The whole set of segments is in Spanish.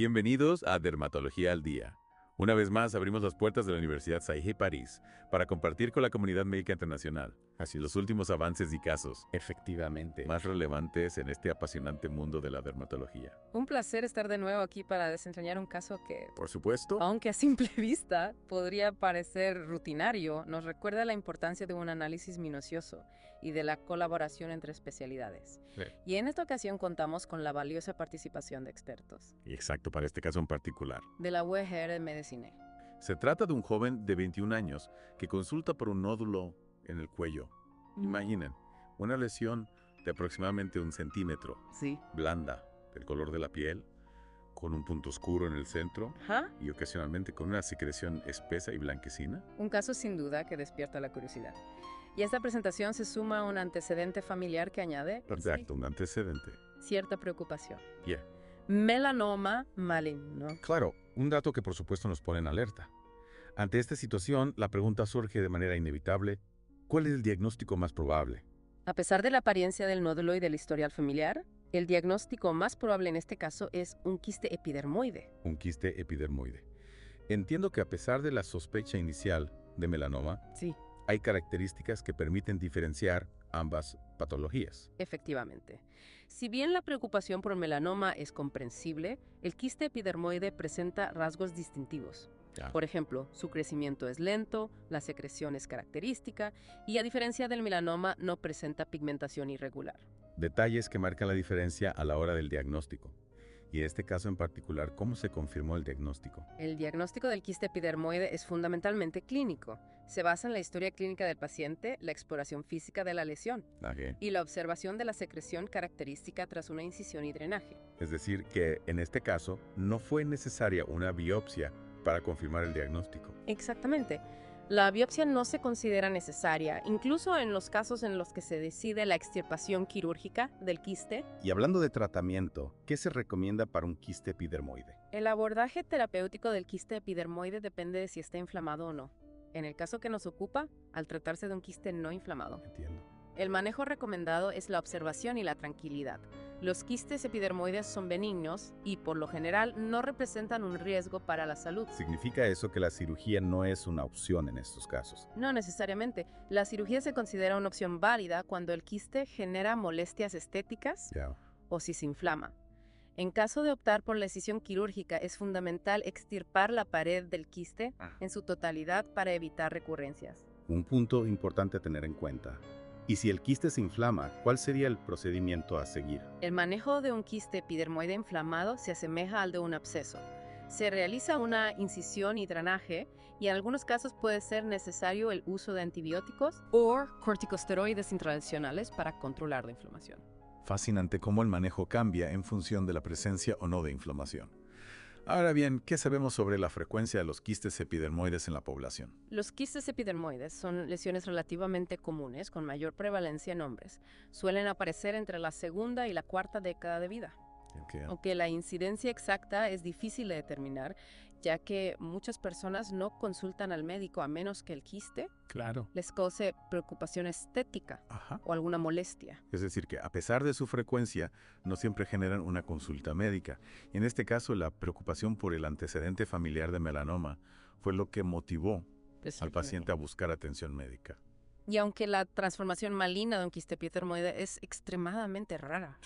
Bienvenidos a Dermatología al Día. Una vez más abrimos las puertas de la Universidad Saïd París para compartir con la comunidad médica internacional los últimos avances y casos Efectivamente. más relevantes en este apasionante mundo de la dermatología. Un placer estar de nuevo aquí para desentrañar un caso que, Por supuesto. aunque a simple vista podría parecer rutinario, nos recuerda la importancia de un análisis minucioso y de la colaboración entre especialidades. Sí. Y en esta ocasión contamos con la valiosa participación de expertos Y exacto, para este caso en particular. de la UEGR de Medicina. Se trata de un joven de 21 años que consulta por un nódulo en el cuello. Imaginen, una lesión de aproximadamente 1 centímetro, Sí. blanda, del color de la piel, con un punto oscuro en el centro Ajá. y ocasionalmente con una secreción espesa y blanquecina. Un caso sin duda que despierta la curiosidad. Y a esta presentación se suma un antecedente familiar que añade Exacto, un antecedente. cierta preocupación. Yeah. Melanoma maligno. Claro, un dato que por supuesto nos pone en alerta. Ante esta situación, la pregunta surge de manera inevitable: ¿cuál es el diagnóstico más probable? A pesar de la apariencia del nódulo y del historial familiar, el diagnóstico más probable en este caso es un quiste epidermoide. Un quiste epidermoide. Entiendo que a pesar de la sospecha inicial de melanoma, Sí, hay características que permiten diferenciar ambas patologías. efectivamente. Si bien la preocupación por melanoma es comprensible, el quiste epidermoide presenta rasgos distintivos. Ya. Por ejemplo, su crecimiento es lento, la secreción es característica y a diferencia del melanoma no presenta pigmentación irregular. Detalles que marcan la diferencia a la hora del diagnóstico. Y en este caso en particular, ¿cómo se confirmó el diagnóstico? El diagnóstico del quiste epidermoide es fundamentalmente clínico. Se basa en la historia clínica del paciente, la exploración física de la lesión y la observación de la secreción característica tras una incisión y drenaje. Es decir, que en este caso no fue necesaria una biopsia para confirmar el diagnóstico. Exactamente. La biopsia no se considera necesaria, incluso en los casos en los que se decide la extirpación quirúrgica del quiste. Y hablando de tratamiento, ¿qué se recomienda para un quiste epidermoide? El abordaje terapéutico del quiste epidermoide depende de si está inflamado o no. En el caso que nos ocupa, al tratarse de un quiste no inflamado. Entiendo. El manejo recomendado es la observación y la tranquilidad. Los quistes epidermoides son benignos y, por lo general, no representan un riesgo para la salud. ¿Significa eso que la cirugía no es una opción en estos casos? No necesariamente. La cirugía se considera una opción válida cuando el quiste genera molestias estéticas Ya. o si se inflama. En caso de optar por la decisión quirúrgica, es fundamental extirpar la pared del quiste en su totalidad para evitar recurrencias. Un punto importante a tener en cuenta. Y si el quiste se inflama, ¿cuál sería el procedimiento a seguir? El manejo de un quiste epidermoide inflamado se asemeja al de un absceso. Se realiza una incisión y drenaje y en algunos casos puede ser necesario el uso de antibióticos o corticosteroides intradicionales para controlar la inflamación. Fascinante cómo el manejo cambia en función de la presencia o no de inflamación. Ahora bien, ¿qué sabemos sobre la frecuencia de los quistes epidermoides en la población? Los quistes epidermoides son lesiones relativamente comunes con mayor prevalencia en hombres. Suelen aparecer entre la segunda y la cuarta década de vida. Aunque la incidencia exacta es difícil de determinar, ya que muchas personas no consultan al médico a menos que el quiste Claro. les cause preocupación estética Ajá. o alguna molestia. Es decir, que a pesar de su frecuencia, no siempre generan una consulta médica. Y en este caso, la preocupación por el antecedente familiar de melanoma fue lo que motivó al paciente a buscar atención médica. Y aunque la transformación maligna de un quiste epidermoide es extremadamente rara,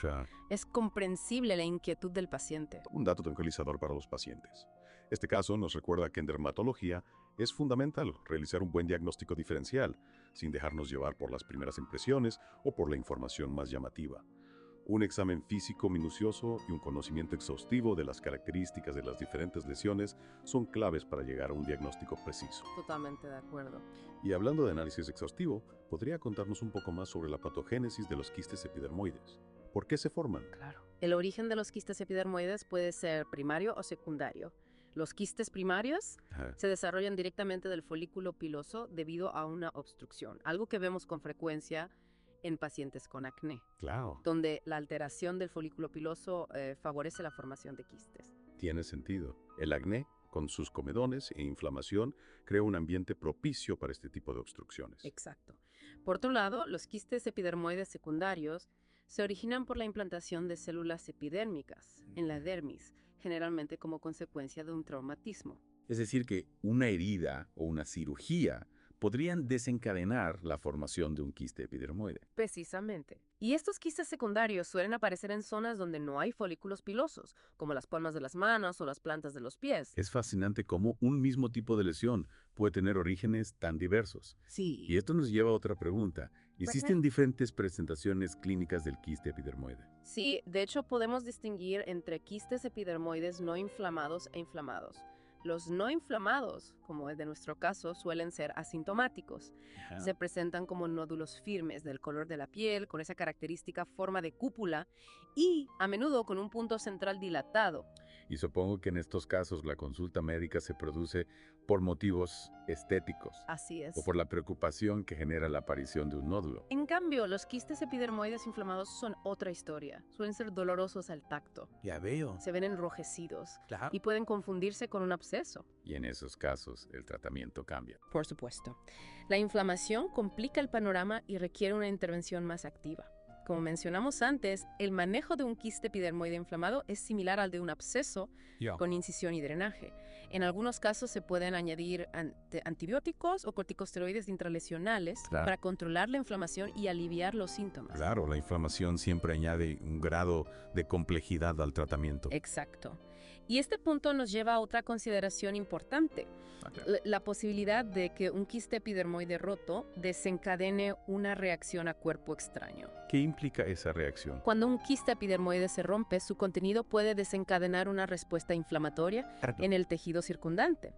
es comprensible la inquietud del paciente. Un dato tranquilizador para los pacientes. Este caso nos recuerda que en dermatología es fundamental realizar un buen diagnóstico diferencial, sin dejarnos llevar por las primeras impresiones o por la información más llamativa. Un examen físico minucioso y un conocimiento exhaustivo de las características de las diferentes lesiones son claves para llegar a un diagnóstico preciso. Totalmente de acuerdo. Y hablando de análisis exhaustivo, ¿podría contarnos un poco más sobre la patogénesis de los quistes epidermoides? ¿Por qué se forman? Claro. El origen de los quistes epidermoides puede ser primario o secundario. Los quistes primarios se desarrollan directamente del folículo piloso debido a una obstrucción, algo que vemos con frecuencia en pacientes con acné, Claro. donde la alteración del folículo piloso favorece la formación de quistes. Tiene sentido. El acné, con sus comedones e inflamación, crea un ambiente propicio para este tipo de obstrucciones. Exacto. Por otro lado, los quistes epidermoides secundarios se originan por la implantación de células epidérmicas en la dermis, generalmente como consecuencia de un traumatismo. Es decir, que una herida o una cirugía podrían desencadenar la formación de un quiste epidermoide. Precisamente. Y estos quistes secundarios suelen aparecer en zonas donde no hay folículos pilosos, como las palmas de las manos o las plantas de los pies. Es fascinante cómo un mismo tipo de lesión puede tener orígenes tan diversos. Sí. Y esto nos lleva a otra pregunta. ¿Existen diferentes presentaciones clínicas del quiste epidermoide? Sí, de hecho podemos distinguir entre quistes epidermoides no inflamados e inflamados. Los no inflamados, como es de nuestro caso, suelen ser asintomáticos. Se presentan como nódulos firmes del color de la piel, con esa característica forma de cúpula y a menudo con un punto central dilatado. Y supongo que en estos casos la consulta médica se produce por motivos estéticos Así es. o por la preocupación que genera la aparición de un nódulo. En cambio, los quistes epidermoides inflamados son otra historia. Suelen ser dolorosos al tacto. Ya veo. Se ven enrojecidos Claro. y pueden confundirse con un absceso. Y en esos casos el tratamiento cambia. Por supuesto. La inflamación complica el panorama y requiere una intervención más activa. Como mencionamos antes, el manejo de un quiste epidermoide inflamado es similar al de un absceso con incisión y drenaje. En algunos casos se pueden añadir antibióticos o corticosteroides intralesionales para controlar la inflamación y aliviar los síntomas. Claro, la inflamación siempre añade un grado de complejidad al tratamiento. Exacto. Y este punto nos lleva a otra consideración importante. La posibilidad de que un quiste epidermoide roto desencadene una reacción a cuerpo extraño. ¿Qué implica esa reacción? Cuando un quiste epidermoide se rompe, su contenido puede desencadenar una respuesta inflamatoria en el tejido circundante.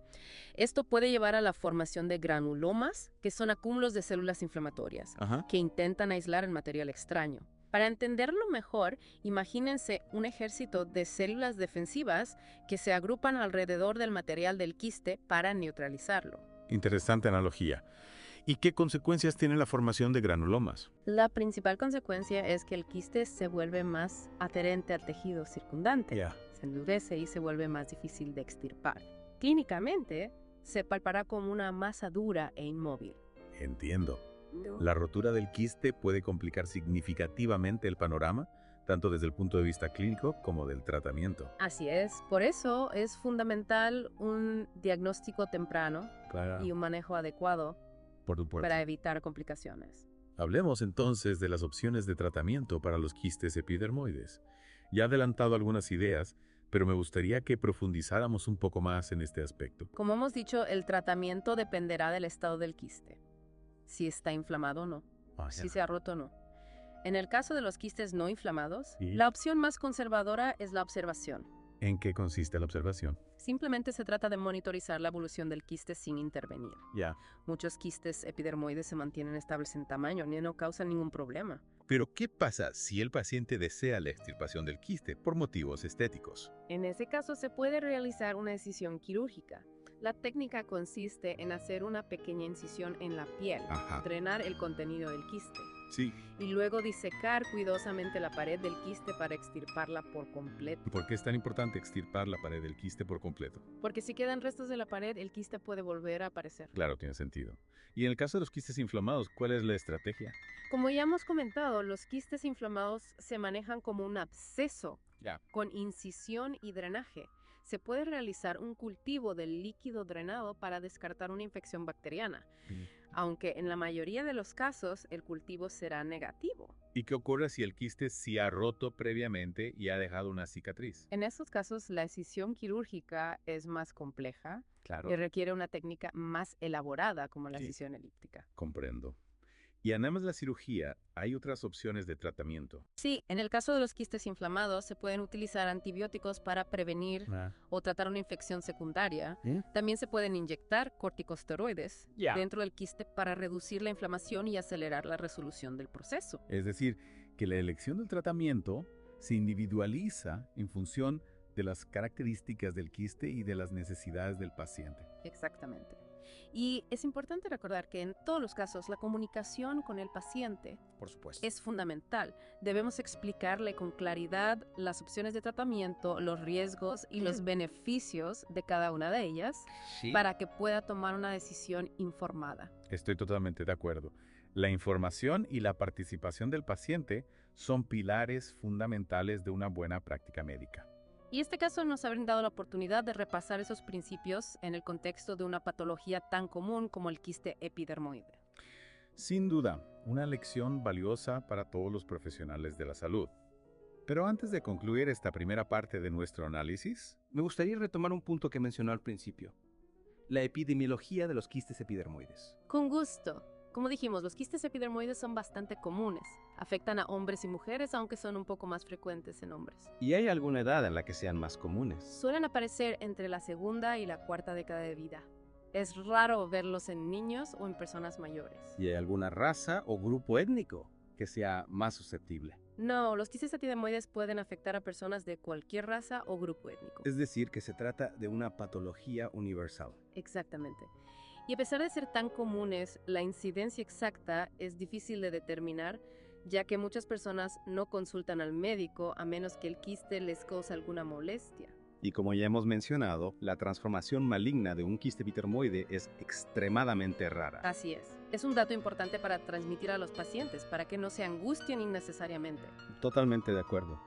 Esto puede llevar a la formación de granulomas, que son acúmulos de células inflamatorias, que intentan aislar el material extraño. Para entenderlo mejor, imagínense un ejército de células defensivas que se agrupan alrededor del material del quiste para neutralizarlo. Interesante analogía. ¿Y qué consecuencias tiene la formación de granulomas? La principal consecuencia es que el quiste se vuelve más adherente al tejido circundante. Se endurece y se vuelve más difícil de extirpar. Clínicamente, se palpará como una masa dura e inmóvil. Entiendo. La rotura del quiste puede complicar significativamente el panorama, tanto desde el punto de vista clínico como del tratamiento. Así es. Por eso es fundamental un diagnóstico temprano y un manejo adecuado para evitar complicaciones. Hablemos entonces de las opciones de tratamiento para los quistes epidermoides. Ya he adelantado algunas ideas, pero me gustaría que profundizáramos un poco más en este aspecto. Como hemos dicho, el tratamiento dependerá del estado del quiste. Si está inflamado o no, si se ha roto o no. En el caso de los quistes no inflamados, la opción más conservadora es la observación. ¿En qué consiste la observación? Simplemente se trata de monitorizar la evolución del quiste sin intervenir. Muchos quistes epidermoides se mantienen estables en tamaño y no causan ningún problema. Pero, ¿qué pasa si el paciente desea la extirpación del quiste por motivos estéticos? En ese caso se puede realizar una incisión quirúrgica. La técnica consiste en hacer una pequeña incisión en la piel, drenar el contenido del quiste y luego disecar cuidadosamente la pared del quiste para extirparla por completo. ¿Por qué es tan importante extirpar la pared del quiste por completo? Porque si quedan restos de la pared, el quiste puede volver a aparecer. Claro, tiene sentido. Y en el caso de los quistes inflamados, ¿cuál es la estrategia? Como ya hemos comentado, los quistes inflamados se manejan como un absceso con incisión y drenaje. Se puede realizar un cultivo del líquido drenado para descartar una infección bacteriana, aunque en la mayoría de los casos el cultivo será negativo. ¿Y qué ocurre si el quiste se ha roto previamente y ha dejado una cicatriz? En estos casos la incisión quirúrgica es más compleja y requiere una técnica más elaborada como la incisión elíptica. Comprendo. Y además de la cirugía, ¿hay otras opciones de tratamiento? Sí, en el caso de los quistes inflamados se pueden utilizar antibióticos para prevenir o tratar una infección secundaria. También se pueden inyectar corticosteroides dentro del quiste para reducir la inflamación y acelerar la resolución del proceso. Es decir, que la elección del tratamiento se individualiza en función de las características del quiste y de las necesidades del paciente. Exactamente. Y es importante recordar que en todos los casos la comunicación con el paciente es fundamental. Debemos explicarle con claridad las opciones de tratamiento, los riesgos y los beneficios de cada una de ellas para que pueda tomar una decisión informada. Estoy totalmente de acuerdo. La información y la participación del paciente son pilares fundamentales de una buena práctica médica. Y este caso nos ha brindado la oportunidad de repasar esos principios en el contexto de una patología tan común como el quiste epidermoide. Sin duda, una lección valiosa para todos los profesionales de la salud. Pero antes de concluir esta primera parte de nuestro análisis, me gustaría retomar un punto que mencionó al principio: la epidemiología de los quistes epidermoides. Con gusto. Como dijimos, los quistes epidermoides son bastante comunes. Afectan a hombres y mujeres, aunque son un poco más frecuentes en hombres. ¿Y hay alguna edad en la que sean más comunes? Suelen aparecer entre la segunda y la cuarta década de vida. Es raro verlos en niños o en personas mayores. ¿Y hay alguna raza o grupo étnico que sea más susceptible? No, los quistes epidermoides pueden afectar a personas de cualquier raza o grupo étnico. Es decir, que se trata de una patología universal. Exactamente. Y a pesar de ser tan comunes, la incidencia exacta es difícil de determinar, ya que muchas personas no consultan al médico a menos que el quiste les cause alguna molestia. Y como ya hemos mencionado, la transformación maligna de un quiste epidermoide es extremadamente rara. Así es. Es un dato importante para transmitir a los pacientes, para que no se angustien innecesariamente. Totalmente de acuerdo.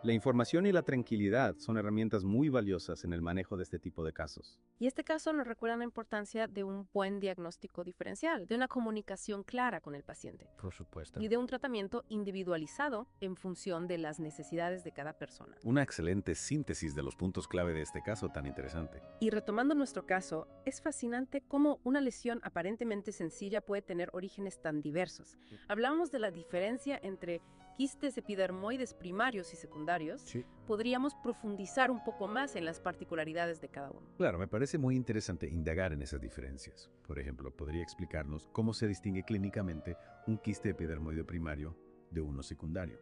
La información y la tranquilidad son herramientas muy valiosas en el manejo de este tipo de casos. Y este caso nos recuerda la importancia de un buen diagnóstico diferencial, de una comunicación clara con el paciente. Por supuesto. Y de un tratamiento individualizado en función de las necesidades de cada persona. Una excelente síntesis de los puntos clave de este caso tan interesante. Y retomando nuestro caso, es fascinante cómo una lesión aparentemente sencilla puede tener orígenes tan diversos. Hablábamos de la diferencia entre quistes epidermoides primarios y secundarios. Sí. Podríamos profundizar un poco más en las particularidades de cada uno. Claro, me parece muy interesante indagar en esas diferencias. Por ejemplo, ¿podría explicarnos cómo se distingue clínicamente un quiste epidermoide primario de uno secundario?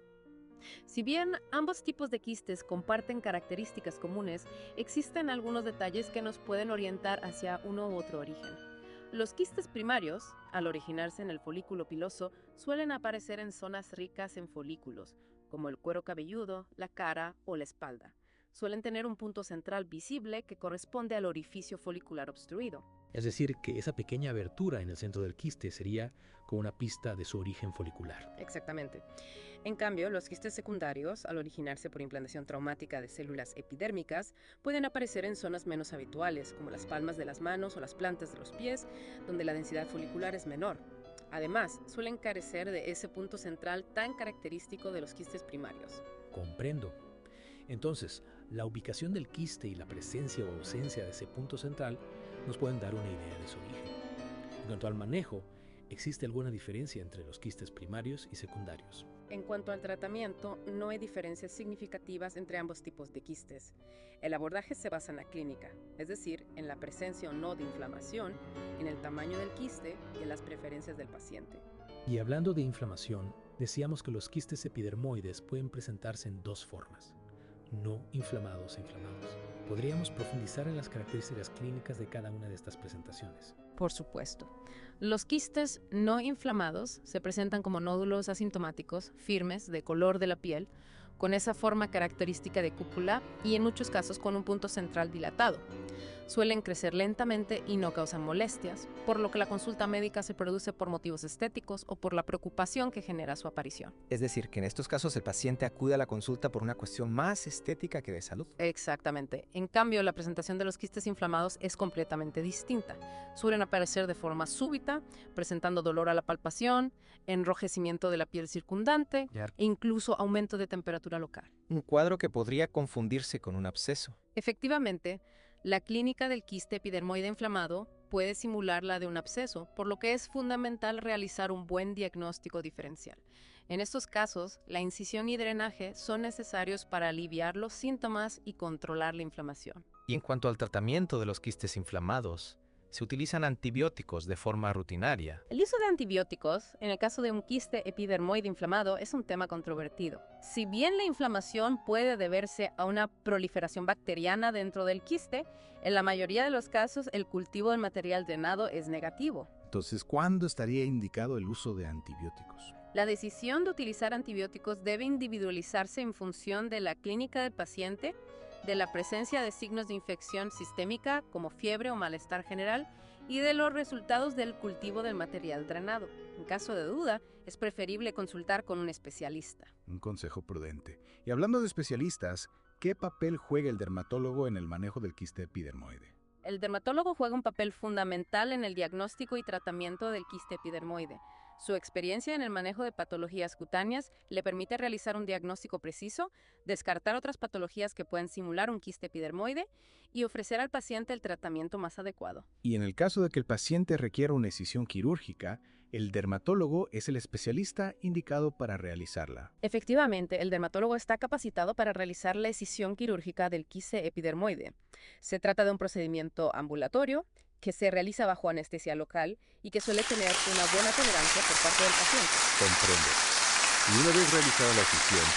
Si bien ambos tipos de quistes comparten características comunes, existen algunos detalles que nos pueden orientar hacia uno u otro origen. Los quistes primarios, al originarse en el folículo piloso, suelen aparecer en zonas ricas en folículos, como el cuero cabelludo, la cara o la espalda. Suelen tener un punto central visible que corresponde al orificio folicular obstruido. Es decir, que esa pequeña abertura en el centro del quiste sería como una pista de su origen folicular. Exactamente. En cambio, los quistes secundarios, al originarse por implantación traumática de células epidérmicas, pueden aparecer en zonas menos habituales, como las palmas de las manos o las plantas de los pies, donde la densidad folicular es menor. Además, suelen carecer de ese punto central tan característico de los quistes primarios. Comprendo. Entonces, la ubicación del quiste y la presencia o ausencia de ese punto central nos pueden dar una idea de su origen. En cuanto al manejo, ¿existe alguna diferencia entre los quistes primarios y secundarios? En cuanto al tratamiento, no hay diferencias significativas entre ambos tipos de quistes. El abordaje se basa en la clínica, es decir, en la presencia o no de inflamación, en el tamaño del quiste y en las preferencias del paciente. Y hablando de inflamación, decíamos que los quistes epidermoides pueden presentarse en dos formas: no inflamados e inflamados. ¿Podríamos profundizar en las características clínicas de cada una de estas presentaciones? Por supuesto. Los quistes no inflamados se presentan como nódulos asintomáticos, firmes, de color de la piel, con esa forma característica de cúpula y en muchos casos con un punto central dilatado. Suelen crecer lentamente y no causan molestias, por lo que la consulta médica se produce por motivos estéticos o por la preocupación que genera su aparición. Es decir, que en estos casos el paciente acude a la consulta por una cuestión más estética que de salud. Exactamente. En cambio, la presentación de los quistes inflamados es completamente distinta. Suelen aparecer de forma súbita, presentando dolor a la palpación, enrojecimiento de la piel circundante e incluso aumento de temperatura local. Un cuadro que podría confundirse con un absceso. Efectivamente, la clínica del quiste epidermoide inflamado puede simular la de un absceso, por lo que es fundamental realizar un buen diagnóstico diferencial. En estos casos, la incisión y drenaje son necesarios para aliviar los síntomas y controlar la inflamación. Y en cuanto al tratamiento de los quistes inflamados, se utilizan antibióticos de forma rutinaria. El uso de antibióticos, en el caso de un quiste epidermoide inflamado, es un tema controvertido. Si bien la inflamación puede deberse a una proliferación bacteriana dentro del quiste, en la mayoría de los casos el cultivo del material drenado es negativo. Entonces, ¿cuándo estaría indicado el uso de antibióticos? La decisión de utilizar antibióticos debe individualizarse en función de la clínica del paciente, de la presencia de signos de infección sistémica como fiebre o malestar general y de los resultados del cultivo del material drenado. En caso de duda, es preferible consultar con un especialista. Un consejo prudente. Y hablando de especialistas, ¿qué papel juega el dermatólogo en el manejo del quiste epidermoide? El dermatólogo juega un papel fundamental en el diagnóstico y tratamiento del quiste epidermoide. Su experiencia en el manejo de patologías cutáneas le permite realizar un diagnóstico preciso, descartar otras patologías que pueden simular un quiste epidermoide y ofrecer al paciente el tratamiento más adecuado. Y en el caso de que el paciente requiera una incisión quirúrgica, el dermatólogo es el especialista indicado para realizarla. Efectivamente, el dermatólogo está capacitado para realizar la excisión quirúrgica del quiste epidermoide. Se trata de un procedimiento ambulatorio que se realiza bajo anestesia local y que suele tener una buena tolerancia por parte del paciente. Comprendo. Y una vez realizada la excisión,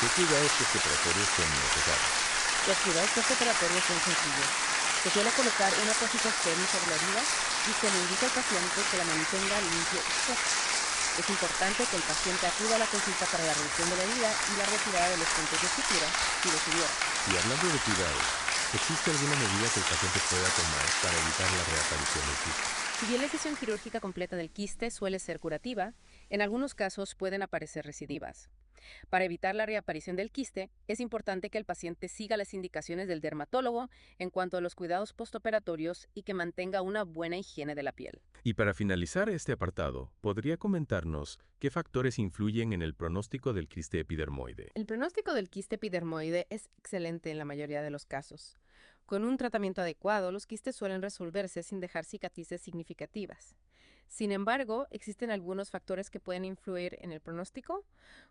¿qué cuidados postoperatorios son necesarios? Los cuidados postoperatorios son sencillos. Se suele colocar una toallita estéril sobre la herida y se le indica al paciente que la mantenga limpia y seca. Es importante que el paciente acuda a la consulta para la revisión de la herida y la retirada de los puntos de sutura si lo tuviera. Y hablando de cuidados, ¿existe alguna medida que el paciente pueda tomar para evitar la reaparición del quiste? Si bien la excisión quirúrgica completa del quiste suele ser curativa, en algunos casos pueden aparecer recidivas. Para evitar la reaparición del quiste, es importante que el paciente siga las indicaciones del dermatólogo en cuanto a los cuidados postoperatorios y que mantenga una buena higiene de la piel. Y para finalizar este apartado, ¿podría comentarnos qué factores influyen en el pronóstico del quiste epidermoide? El pronóstico del quiste epidermoide es excelente en la mayoría de los casos. Con un tratamiento adecuado, los quistes suelen resolverse sin dejar cicatrices significativas. Sin embargo, existen algunos factores que pueden influir en el pronóstico,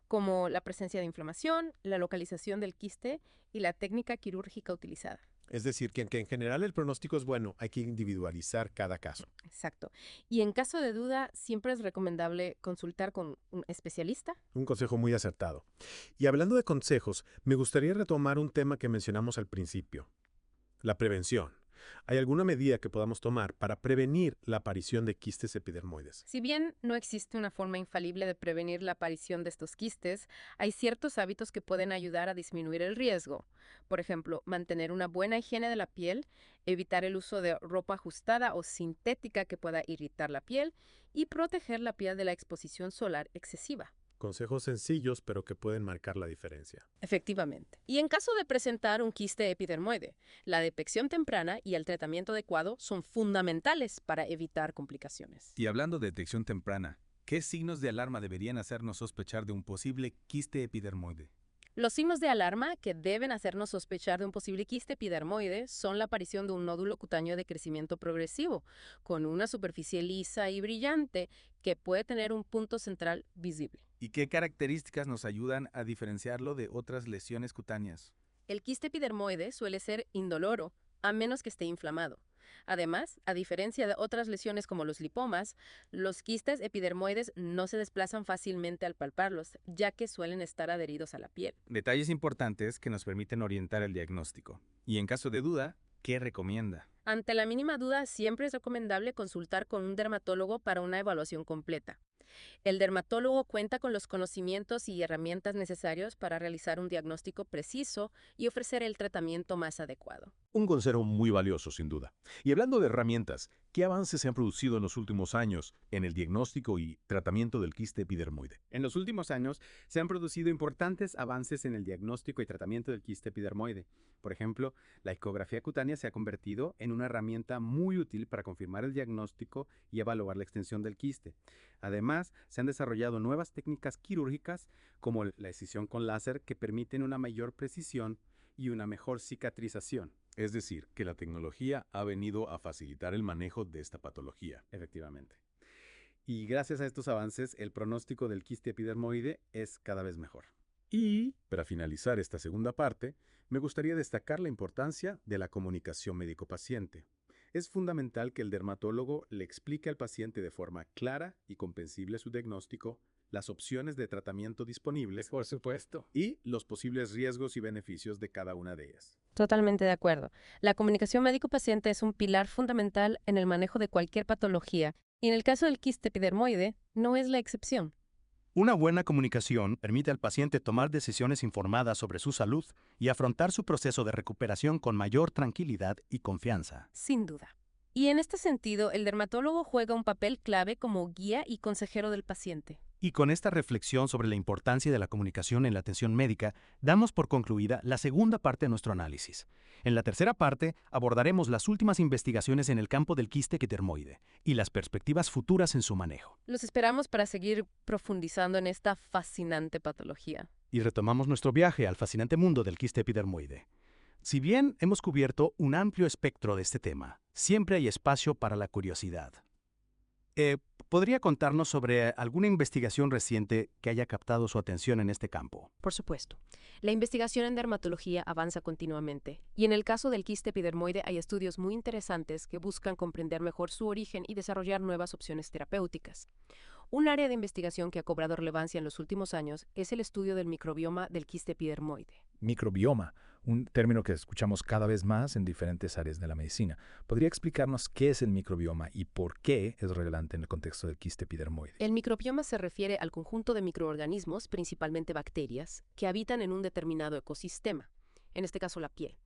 como la presencia de inflamación, la localización del quiste y la técnica quirúrgica utilizada. Es decir, que en general el pronóstico es bueno, hay que individualizar cada caso. Exacto. Y en caso de duda, siempre es recomendable consultar con un especialista. Un consejo muy acertado. Y hablando de consejos, me gustaría retomar un tema que mencionamos al principio, la prevención. ¿Hay alguna medida que podamos tomar para prevenir la aparición de quistes epidermoides? Si bien no existe una forma infalible de prevenir la aparición de estos quistes, hay ciertos hábitos que pueden ayudar a disminuir el riesgo. Por ejemplo, mantener una buena higiene de la piel, evitar el uso de ropa ajustada o sintética que pueda irritar la piel y proteger la piel de la exposición solar excesiva. Consejos sencillos, pero que pueden marcar la diferencia. Efectivamente. Y en caso de presentar un quiste epidermoide, la detección temprana y el tratamiento adecuado son fundamentales para evitar complicaciones. Y hablando de detección temprana, ¿qué signos de alarma deberían hacernos sospechar de un posible quiste epidermoide? Los signos de alarma que deben hacernos sospechar de un posible quiste epidermoide son la aparición de un nódulo cutáneo de crecimiento progresivo, con una superficie lisa y brillante que puede tener un punto central visible. ¿Y qué características nos ayudan a diferenciarlo de otras lesiones cutáneas? El quiste epidermoide suele ser indoloro, a menos que esté inflamado. Además, a diferencia de otras lesiones como los lipomas, los quistes epidermoides no se desplazan fácilmente al palparlos, ya que suelen estar adheridos a la piel. Detalles importantes que nos permiten orientar el diagnóstico. Y en caso de duda, ¿qué recomienda? Ante la mínima duda, siempre es recomendable consultar con un dermatólogo para una evaluación completa. El dermatólogo cuenta con los conocimientos y herramientas necesarios para realizar un diagnóstico preciso y ofrecer el tratamiento más adecuado. Un consejo muy valioso, sin duda. Y hablando de herramientas, ¿qué avances se han producido en los últimos años en el diagnóstico y tratamiento del quiste epidermoide? En los últimos años se han producido importantes avances en el diagnóstico y tratamiento del quiste epidermoide. Por ejemplo, la ecografía cutánea se ha convertido en una herramienta muy útil para confirmar el diagnóstico y evaluar la extensión del quiste. Además, se han desarrollado nuevas técnicas quirúrgicas como la excisión con láser que permiten una mayor precisión y una mejor cicatrización. Es decir, que la tecnología ha venido a facilitar el manejo de esta patología. Efectivamente. Y gracias a estos avances, el pronóstico del quiste epidermoide es cada vez mejor. Y, para finalizar esta segunda parte, me gustaría destacar la importancia de la comunicación médico-paciente. Es fundamental que el dermatólogo le explique al paciente de forma clara y comprensible su diagnóstico, las opciones de tratamiento disponibles, Por supuesto. y los posibles riesgos y beneficios de cada una de ellas. Totalmente de acuerdo. La comunicación médico-paciente es un pilar fundamental en el manejo de cualquier patología, y en el caso del quiste epidermoide no es la excepción. Una buena comunicación permite al paciente tomar decisiones informadas sobre su salud y afrontar su proceso de recuperación con mayor tranquilidad y confianza. Sin duda. Y en este sentido, el dermatólogo juega un papel clave como guía y consejero del paciente. Y con esta reflexión sobre la importancia de la comunicación en la atención médica, damos por concluida la segunda parte de nuestro análisis. En la tercera parte abordaremos las últimas investigaciones en el campo del quiste epidermoide y las perspectivas futuras en su manejo. Los esperamos para seguir profundizando en esta fascinante patología. Y retomamos nuestro viaje al fascinante mundo del quiste epidermoide. Si bien hemos cubierto un amplio espectro de este tema, siempre hay espacio para la curiosidad. ¿Podría contarnos sobre alguna investigación reciente que haya captado su atención en este campo? Por supuesto. La investigación en dermatología avanza continuamente, y en el caso del quiste epidermoide hay estudios muy interesantes que buscan comprender mejor su origen y desarrollar nuevas opciones terapéuticas. Un área de investigación que ha cobrado relevancia en los últimos años es el estudio del microbioma del quiste epidermoide. Microbioma, un término que escuchamos cada vez más en diferentes áreas de la medicina. ¿Podría explicarnos qué es el microbioma y por qué es relevante en el contexto del quiste epidermoide? El microbioma se refiere al conjunto de microorganismos, principalmente bacterias, que habitan en un determinado ecosistema, en este caso la piel.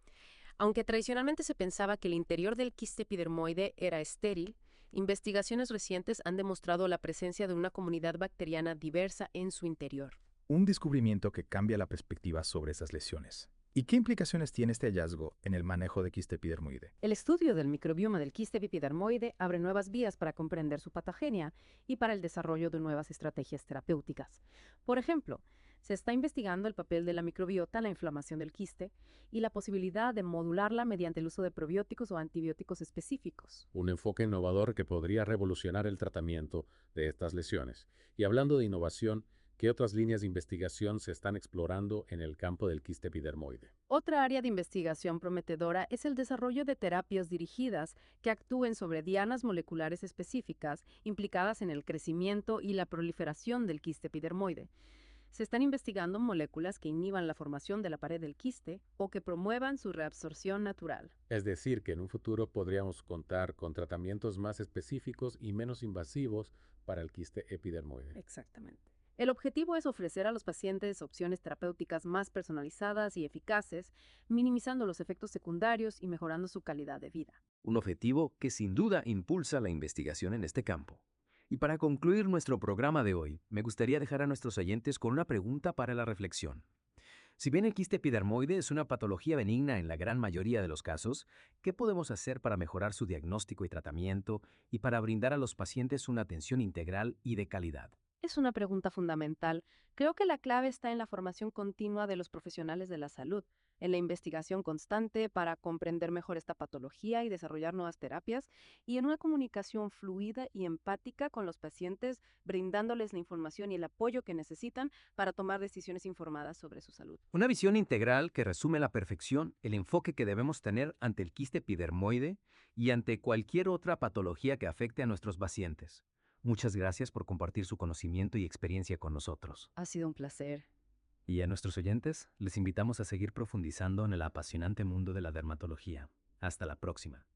Aunque tradicionalmente se pensaba que el interior del quiste epidermoide era estéril, investigaciones recientes han demostrado la presencia de una comunidad bacteriana diversa en su interior. Un descubrimiento que cambia la perspectiva sobre esas lesiones. ¿Y qué implicaciones tiene este hallazgo en el manejo de quiste epidermoide? El estudio del microbioma del quiste epidermoide abre nuevas vías para comprender su patogenia y para el desarrollo de nuevas estrategias terapéuticas. Por ejemplo, se está investigando el papel de la microbiota en la inflamación del quiste y la posibilidad de modularla mediante el uso de probióticos o antibióticos específicos. Un enfoque innovador que podría revolucionar el tratamiento de estas lesiones. Y hablando de innovación, ¿qué otras líneas de investigación se están explorando en el campo del quiste epidermoide? Otra área de investigación prometedora es el desarrollo de terapias dirigidas que actúen sobre dianas moleculares específicas implicadas en el crecimiento y la proliferación del quiste epidermoide. Se están investigando moléculas que inhiban la formación de la pared del quiste o que promuevan su reabsorción natural. Es decir, que en un futuro podríamos contar con tratamientos más específicos y menos invasivos para el quiste epidermoide. Exactamente. El objetivo es ofrecer a los pacientes opciones terapéuticas más personalizadas y eficaces, minimizando los efectos secundarios y mejorando su calidad de vida. Un objetivo que sin duda impulsa la investigación en este campo. Y para concluir nuestro programa de hoy, me gustaría dejar a nuestros oyentes con una pregunta para la reflexión. Si bien el quiste epidermoide es una patología benigna en la gran mayoría de los casos, ¿qué podemos hacer para mejorar su diagnóstico y tratamiento y para brindar a los pacientes una atención integral y de calidad? Es una pregunta fundamental. Creo que la clave está en la formación continua de los profesionales de la salud, en la investigación constante para comprender mejor esta patología y desarrollar nuevas terapias, y en una comunicación fluida y empática con los pacientes, brindándoles la información y el apoyo que necesitan para tomar decisiones informadas sobre su salud. Una visión integral que resume a la perfección el enfoque que debemos tener ante el quiste epidermoide y ante cualquier otra patología que afecte a nuestros pacientes. Muchas gracias por compartir su conocimiento y experiencia con nosotros. Ha sido un placer. Y a nuestros oyentes, les invitamos a seguir profundizando en el apasionante mundo de la dermatología. Hasta la próxima.